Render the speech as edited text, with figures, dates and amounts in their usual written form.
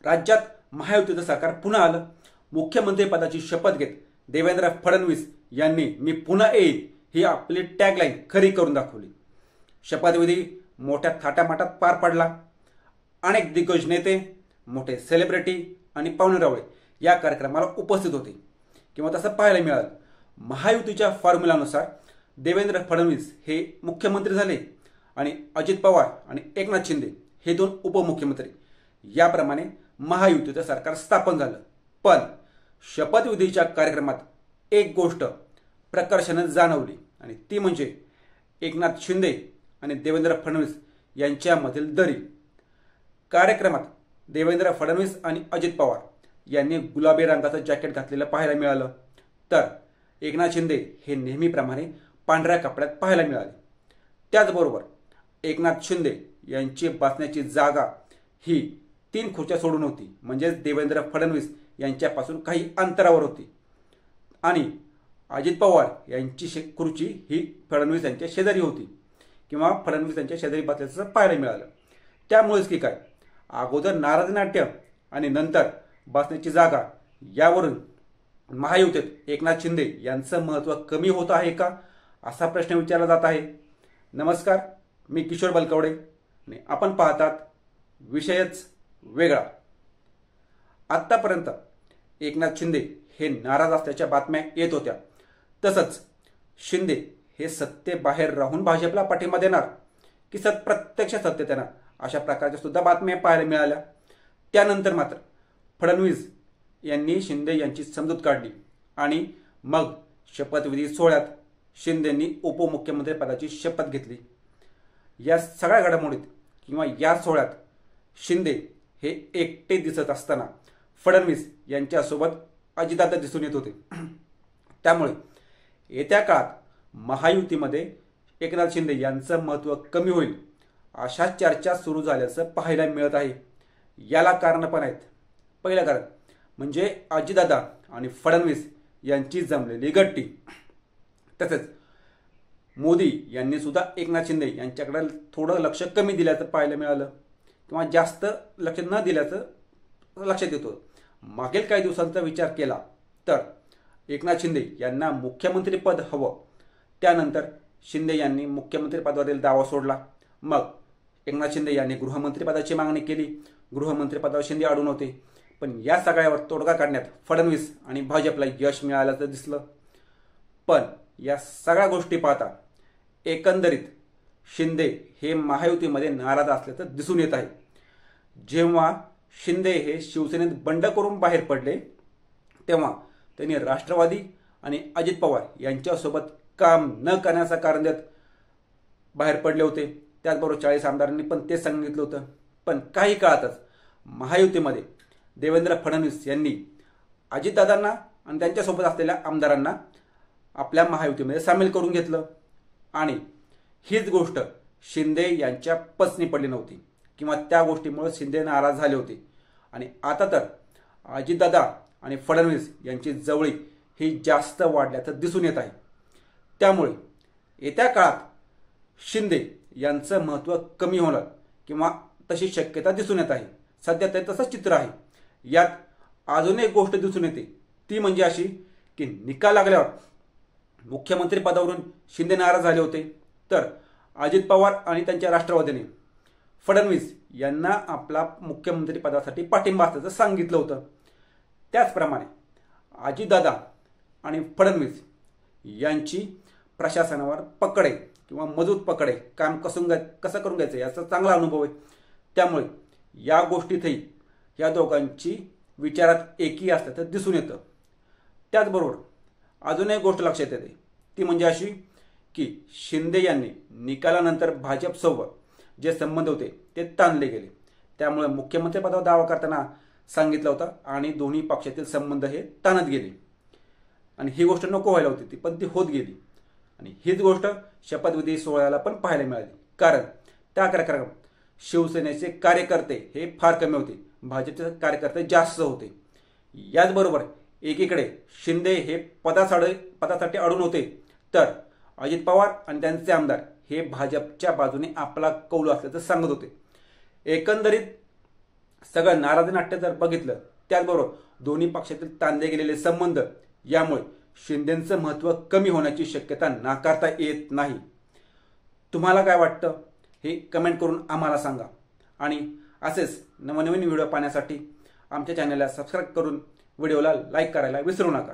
राज्यात महायुतीचं सरकार पुन्हा आलं। मुख्यमंत्रीपदाची शपथ घेत देवेंद्र फडणवीस यांनी मी पुन्हा येईल ही आपली टॅगलाईन खरी करून दाखवली। शपथविधी मोठ्या थाटामाटात पार पडला। अनेक दिग्गज नेते, मोठे सेलिब्रिटी आणि पाहुणेरावळे या कार्यक्रमाला उपस्थित होते किंवा तसं पाहायला मिळालं। महायुतीच्या फॉर्म्युलानुसार देवेंद्र फडणवीस हे मुख्यमंत्री झाले आणि अजित पवार आणि एकनाथ शिंदे हे दोन उपमुख्यमंत्री। याप्रमाणे महायुतीचं सरकार स्थापन झालं। पण शपथविधीच्या कार्यक्रमात एक गोष्ट प्रकर्षाने जाणवली आणि ती म्हणजे एकनाथ शिंदे आणि देवेंद्र फडणवीस यांच्यामधील दरी। कार्यक्रमात देवेंद्र फडणवीस आणि अजित पवार यांनी गुलाबी रंगाचं जॅकेट घातलेलं पाहायला मिळालं, तर एकनाथ शिंदे हे नेहमीप्रमाणे पांढऱ्या कपड्यात पाहायला मिळाले। त्याचबरोबर एकनाथ शिंदे यांची बसण्याची जागा ही 3 खुर्च्या सोडून होती, म्हणजेच देवेंद्र फडणवीस यांच्यापासून काही अंतरावर होती आणि अजित पवार यांची खुर्ची ही फडणवीस यांच्या शेजारी होती किंवा फडणवीस यांच्या शेजारी बसल्याचं पाहायला मिळालं। त्यामुळेच की काय, अगोदर नाराज नाट्य आणि नंतर बसण्याची जागा यावरून महायुतीत एकनाथ शिंदे यांचं महत्त्व कमी होत आहे का, असा प्रश्न विचारला जात आहे। नमस्कार, मी किशोर बलकवडे आणि आपण पाहतात विषयच वेगळा। आत्तापर्यंत एकनाथ शिंदे हे नाराज असल्याच्या बातम्या येत होत्या, तसंच शिंदे हे सत्तेबाहेर राहून भाजपला पाठिंबा देणार की प्रत्यक्ष सत्तेत येणार अशा प्रकारच्या सुद्धा बातम्या पाहायला मिळाल्या। त्यानंतर मात्र फडणवीस यांनी शिंदे यांची समजूत काढली आणि मग शपथविधी सोहळ्यात शिंदेंनी उपमुख्यमंत्री पदाची शपथ घेतली। या सगळ्या घडामोडीत किंवा या सोहळ्यात शिंदे हे एकटे दिसत असताना फडणवीस यांच्यासोबत अजितदादा दिसून येत होते। त्यामुळे येत्या काळात महायुतीमध्ये एकनाथ शिंदे यांचं महत्त्व कमी होईल अशा चर्चा सुरू झाल्याचं पाहायला मिळत आहे। याला कारण पण आहेत। पहिलं कारण म्हणजे अजितदादा आणि फडणवीस यांची जमलेली गट्टी। तसेच मोदी यांनी सुद्धा एकनाथ शिंदे यांच्याकडे थोडं लक्ष कमी दिल्याचं पाहायला मिळालं किंवा जास्त लक्ष न दिल्याचं लक्षात येतं। मागील काही दिवसांचा विचार केला तर एकनाथ शिंदे यांना मुख्यमंत्रीपद हवं, त्यानंतर शिंदे यांनी मुख्यमंत्रीपदावरील दावा सोडला। मग एकनाथ शिंदे यांनी गृहमंत्रीपदाची मागणी केली, गृहमंत्रीपदावर शिंदे अडून होते। पण या सगळ्यावर तोडगा काढण्यात फडणवीस आणि भाजपला यश मिळाल्याचं दिसलं। पण या सगळ्या गोष्टी पाहता एकंदरीत शिंदे हे महायुतीमध्ये नाराज असल्याचं दिसून येत आहे। जेव्हा शिंदे हे शिवसेनेत बंड करून बाहेर पडले तेव्हा त्यांनी राष्ट्रवादी आणि अजित पवार यांच्यासोबत काम न करण्याचं कारण देत बाहेर पडले होते। त्याचबरोबर 40 आमदारांनी पण तेच सांगितलं होतं। पण काही काळातच महायुतीमध्ये देवेंद्र फडणवीस यांनी अजितदादांना आणि त्यांच्यासोबत असलेल्या आमदारांना आपल्या महायुतीमध्ये सामील करून घेतलं आणि हीच गोष्ट शिंदे यांच्या पचनी पडली नव्हती किंवा त्या गोष्टीमुळे शिंदे नाराज झाले होते। आणि आता तर अजितदादा आणि फडणवीस यांची जवळीक ही जास्त वाढल्याचं दिसून येत आहे। त्यामुळे येत्या काळात शिंदे यांचं महत्त्व कमी होणार किंवा तशी शक्यता दिसून येत आहे। सध्या ते तसंच चित्र आहे। यात अजून एक गोष्ट दिसून येते, ती म्हणजे अशी की निकाल लागल्यावर मुख्यमंत्री पदावरून शिंदे नाराज झाले होते, तर अजित पवार आणि त्यांच्या राष्ट्रवादीने फडणवीस यांना आपला मुख्यमंत्री पदासाठी पाठिंबा असल्याचं सांगितलं होतं। त्याचप्रमाणे अजितदादा आणि फडणवीस यांची प्रशासनावर पकड आहे किंवा मजबूत पकड आहे, काम कसं करून घ्यायचं याचा चांगला अनुभव आहे। त्यामुळे या गोष्टीतही या दोघांची विचारात एकी असल्याचं दिसून येतं। त्याचबरोबर अजून एक गोष्ट लक्षात येते, ती म्हणजे अशी की शिंदे यांनी निकालानंतर भाजपसोबत जे संबंध होते ते ताणले गेले। त्यामुळे मुख्यमंत्री पदावर दावा करताना सांगितलं होतं आणि दोन्ही पक्षातील संबंध हे ताणत गेले आणि ही गोष्ट नको व्हायला होती पण ती होत गेली। आणि हीच गोष्ट शपथविधी सोहळ्याला पण पाहायला मिळाली, कारण त्या कार्यक्रमात शिवसेनेचे कार्यकर्ते हे फार कमी होते, भाजपचे कार्यकर्ते जास्त होते। याचबरोबर एकीकडे शिंदे हे पदासाठी अडून होते, तर अजित पवार आणि त्यांचे आमदार हे भाजपच्या बाजूने आपला कौल असल्याचं सांगत होते। एकंदरीत सगळं नाराजी नाट्य जर बघितलं, त्याचबरोबर दोन्ही पक्षातील ताणले गेलेले संबंध यामुळे शिंदेचं महत्त्व कमी होण्याची शक्यता नाकारता येत नाही. तुम्हाला काय वाटतं हे कमेंट करून आम्हाला सांगा. आणि असेच नवनवीन व्हिडिओ पाहण्यासाठी आमच्या चॅनलला सबस्क्राईब करून व्हिडिओला लाईक करायला विसरू नका.